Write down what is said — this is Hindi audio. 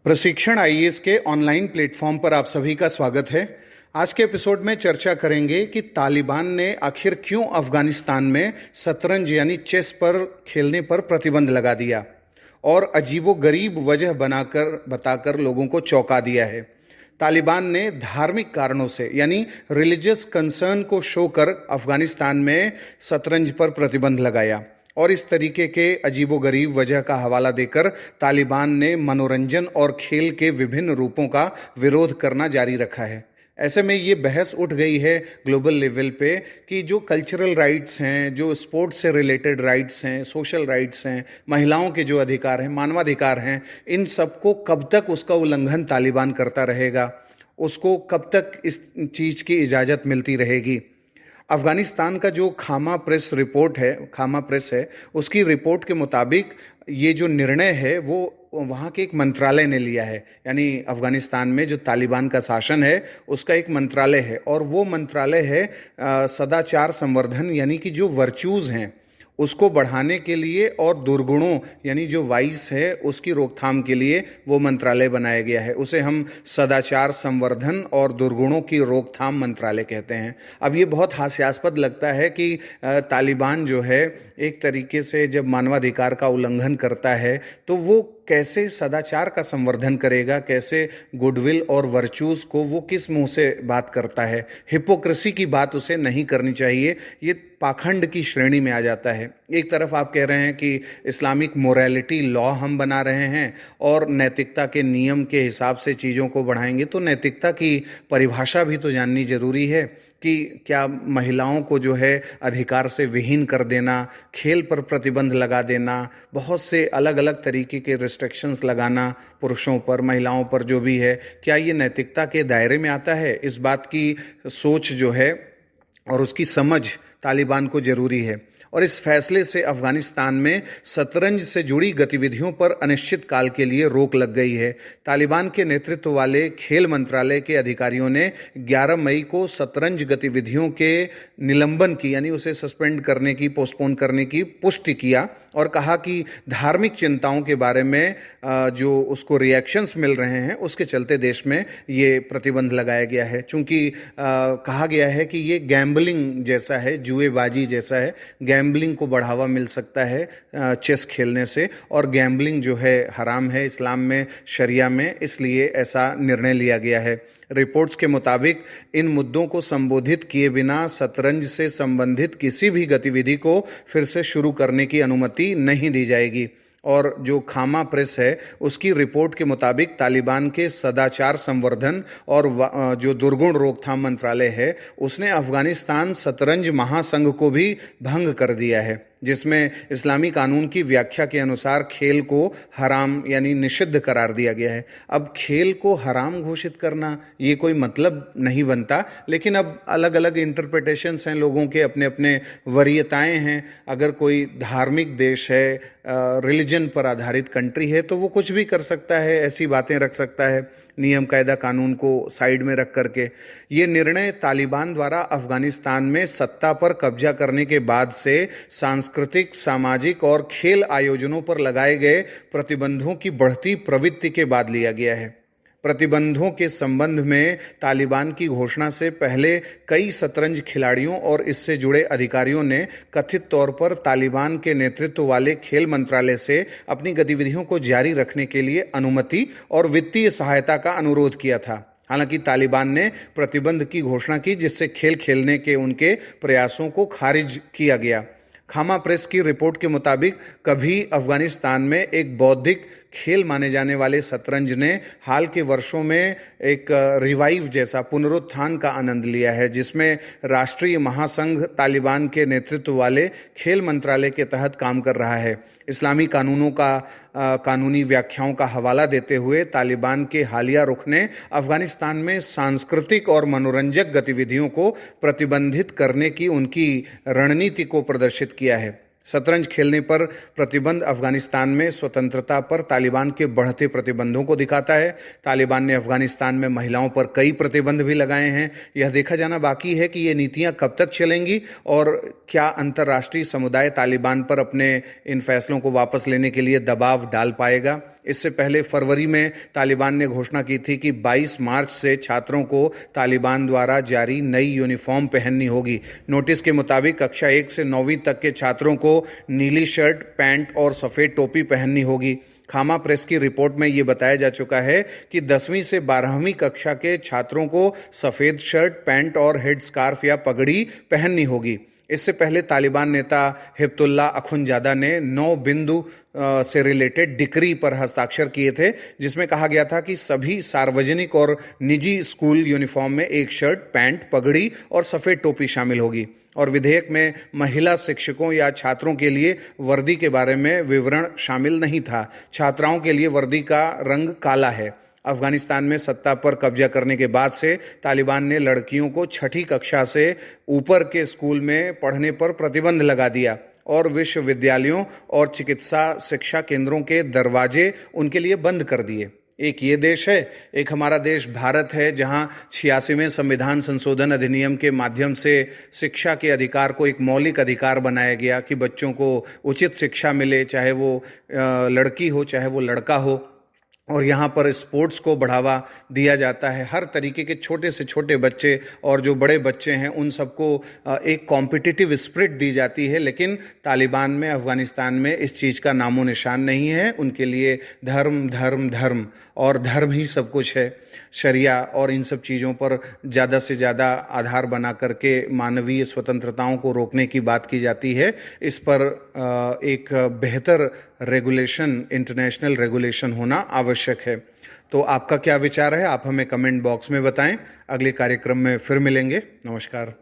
प्रशिक्षण आईएएस के ऑनलाइन प्लेटफॉर्म पर आप सभी का स्वागत है। आज के एपिसोड में चर्चा करेंगे कि तालिबान ने आखिर क्यों अफगानिस्तान में शतरंज यानी चेस पर खेलने पर प्रतिबंध लगा दिया और अजीबोगरीब वजह बताकर लोगों को चौंका दिया है। तालिबान ने धार्मिक कारणों से यानी रिलीजियस कंसर्न को शो कर अफगानिस्तान में शतरंज पर प्रतिबंध लगाया और इस तरीके के अजीबोगरीब वजह का हवाला देकर तालिबान ने मनोरंजन और खेल के विभिन्न रूपों का विरोध करना जारी रखा है। ऐसे में ये बहस उठ गई है ग्लोबल लेवल पे कि जो कल्चरल राइट्स हैं, जो स्पोर्ट्स से रिलेटेड राइट्स हैं, सोशल राइट्स हैं, महिलाओं के जो अधिकार हैं, मानवाधिकार हैं, इन सबको कब तक उसका उल्लंघन तालिबान करता रहेगा, उसको कब तक इस चीज़ की इजाज़त मिलती रहेगी। अफगानिस्तान का जो खामा प्रेस है, उसकी रिपोर्ट के मुताबिक ये जो निर्णय है वो वहाँ के एक मंत्रालय ने लिया है। यानी अफगानिस्तान में जो तालिबान का शासन है उसका एक मंत्रालय है और वो मंत्रालय है सदाचार संवर्धन यानी कि जो वर्च्यूज़ हैं उसको बढ़ाने के लिए और दुर्गुणों यानी जो वाइस है उसकी रोकथाम के लिए वो मंत्रालय बनाया गया है। उसे हम सदाचार संवर्धन और दुर्गुणों की रोकथाम मंत्रालय कहते हैं। अब ये बहुत हास्यास्पद लगता है कि तालिबान जो है एक तरीके से जब मानवाधिकार का उल्लंघन करता है तो वो कैसे सदाचार का संवर्धन करेगा, कैसे गुडविल और वर्चूज़ को वो किस मुंह से बात करता है। हिपोक्रेसी की बात उसे नहीं करनी चाहिए, ये पाखंड की श्रेणी में आ जाता है। एक तरफ आप कह रहे हैं कि इस्लामिक मोरालिटी लॉ हम बना रहे हैं और नैतिकता के नियम के हिसाब से चीज़ों को बढ़ाएंगे, तो नैतिकता की परिभाषा भी तो जाननी जरूरी है कि क्या महिलाओं को जो है अधिकार से विहीन कर देना, खेल पर प्रतिबंध लगा देना, बहुत से अलग अलग तरीके के रिस्ट्रिक्शंस लगाना पुरुषों पर, महिलाओं पर जो भी है, क्या ये नैतिकता के दायरे में आता है? इस बात की सोच जो है और उसकी समझ तालिबान को जरूरी है। और इस फैसले से अफगानिस्तान में शतरंज से जुड़ी गतिविधियों पर अनिश्चित काल के लिए रोक लग गई है। तालिबान के नेतृत्व वाले खेल मंत्रालय के अधिकारियों ने 11 मई को शतरंज गतिविधियों के निलंबन की यानी उसे सस्पेंड करने की, पोस्टपोन करने की पुष्टि किया और कहा कि धार्मिक चिंताओं के बारे में जो उसको रिएक्शंस मिल रहे हैं उसके चलते देश में ये प्रतिबंध लगाया गया है। चूंकि कहा गया है कि ये गैम्बलिंग जैसा है, जुएबाजी जैसा है, गैम्बलिंग को बढ़ावा मिल सकता है चेस खेलने से, और गैम्बलिंग जो है हराम है इस्लाम में, शरिया में, इसलिए ऐसा निर्णय लिया गया है। रिपोर्ट्स के मुताबिक इन मुद्दों को संबोधित किए बिना शतरंज से संबंधित किसी भी गतिविधि को फिर से शुरू करने की अनुमति नहीं दी जाएगी। और जो खामा प्रेस है उसकी रिपोर्ट के मुताबिक तालिबान के सदाचार संवर्धन और जो दुर्गुण रोकथाम मंत्रालय है उसने अफगानिस्तान शतरंज महासंघ को भी भंग कर दिया है, जिसमें इस्लामी कानून की व्याख्या के अनुसार खेल को हराम यानी निषिद्ध करार दिया गया है। अब खेल को हराम घोषित करना ये कोई मतलब नहीं बनता, लेकिन अब अलग अलग इंटरप्रिटेशंस हैं लोगों के, अपने अपने वरीयताएं हैं। अगर कोई धार्मिक देश है, रिलीजन पर आधारित कंट्री है, तो वो कुछ भी कर सकता है, ऐसी बातें रख सकता है, नियम कायदा कानून को साइड में रख करके। ये निर्णय तालिबान द्वारा अफगानिस्तान में सत्ता पर कब्जा करने के बाद से सांस्कृतिक, सामाजिक और खेल आयोजनों पर लगाए गए प्रतिबंधों की बढ़ती प्रवृत्ति के बाद लिया गया है। प्रतिबंधों के संबंध में तालिबान की घोषणा से पहले कई शतरंज खिलाड़ियों और इससे जुड़े अधिकारियों ने कथित तौर पर तालिबान के नेतृत्व वाले खेल मंत्रालय से अपनी गतिविधियों को जारी रखने के लिए अनुमति और वित्तीय सहायता का अनुरोध किया था। हालांकि तालिबान ने प्रतिबंध की घोषणा की, जिससे खेल खेलने के उनके प्रयासों को खारिज किया गया। खामा प्रेस की रिपोर्ट के मुताबिक कभी अफगानिस्तान में एक बौद्धिक खेल माने जाने वाले शतरंज ने हाल के वर्षों में एक रिवाइव जैसा पुनरुत्थान का आनंद लिया है, जिसमें राष्ट्रीय महासंघ तालिबान के नेतृत्व वाले खेल मंत्रालय के तहत काम कर रहा है। इस्लामी कानूनों का कानूनी व्याख्याओं का हवाला देते हुए तालिबान के हालिया रुख ने अफगानिस्तान में सांस्कृतिक और मनोरंजक गतिविधियों को प्रतिबंधित करने की उनकी रणनीति को प्रदर्शित किया है। शतरंज खेलने पर प्रतिबंध अफगानिस्तान में स्वतंत्रता पर तालिबान के बढ़ते प्रतिबंधों को दिखाता है। तालिबान ने अफगानिस्तान में महिलाओं पर कई प्रतिबंध भी लगाए हैं। यह देखा जाना बाकी है कि ये नीतियां कब तक चलेंगी और क्या अंतर्राष्ट्रीय समुदाय तालिबान पर अपने इन फैसलों को वापस लेने के लिए दबाव डाल पाएगा। इससे पहले फरवरी में तालिबान ने घोषणा की थी कि 22 मार्च से छात्रों को तालिबान द्वारा जारी नई यूनिफॉर्म पहननी होगी। नोटिस के मुताबिक कक्षा 1 से 9वीं तक के छात्रों को नीली शर्ट, पैंट और सफ़ेद टोपी पहननी होगी। खामा प्रेस की रिपोर्ट में ये बताया जा चुका है कि 10वीं से 12वीं कक्षा के छात्रों को सफ़ेद शर्ट, पैंट और हेड स्कार्फ या पगड़ी पहननी होगी। इससे पहले तालिबान नेता हिब्तुल्लाह अखुंजादा ने 9 बिंदु से रिलेटेड डिक्री पर हस्ताक्षर किए थे, जिसमें कहा गया था कि सभी सार्वजनिक और निजी स्कूल यूनिफॉर्म में एक शर्ट, पैंट, पगड़ी और सफ़ेद टोपी शामिल होगी। और विधेयक में महिला शिक्षकों या छात्रों के लिए वर्दी के बारे में विवरण शामिल नहीं था। छात्राओं के लिए वर्दी का रंग काला है। अफगानिस्तान में सत्ता पर कब्जा करने के बाद से तालिबान ने लड़कियों को 6ठी कक्षा से ऊपर के स्कूल में पढ़ने पर प्रतिबंध लगा दिया और विश्वविद्यालयों और चिकित्सा शिक्षा केंद्रों के दरवाजे उनके लिए बंद कर दिए। एक ये देश है, एक हमारा देश भारत है, जहां 86वें संविधान संशोधन अधिनियम के माध्यम से शिक्षा के अधिकार को एक मौलिक अधिकार बनाया गया कि बच्चों को उचित शिक्षा मिले, चाहे वो लड़की हो चाहे वो लड़का हो। और यहाँ पर स्पोर्ट्स को बढ़ावा दिया जाता है। हर तरीके के छोटे से छोटे बच्चे और जो बड़े बच्चे हैं उन सबको एक कॉम्पिटिटिव स्पिरिट दी जाती है। लेकिन तालिबान में, अफगानिस्तान में इस चीज़ का नामो निशान नहीं है। उनके लिए धर्म धर्म धर्म और धर्म ही सब कुछ है। शरिया और इन सब चीज़ों पर ज़्यादा से ज़्यादा आधार बना करके मानवीय स्वतंत्रताओं को रोकने की बात की जाती है। इस पर एक बेहतर रेगुलेशन, इंटरनेशनल रेगुलेशन होना आवश्यक है। तो आपका क्या विचार है, आप हमें कमेंट बॉक्स में बताएं। अगले कार्यक्रम में फिर मिलेंगे। नमस्कार।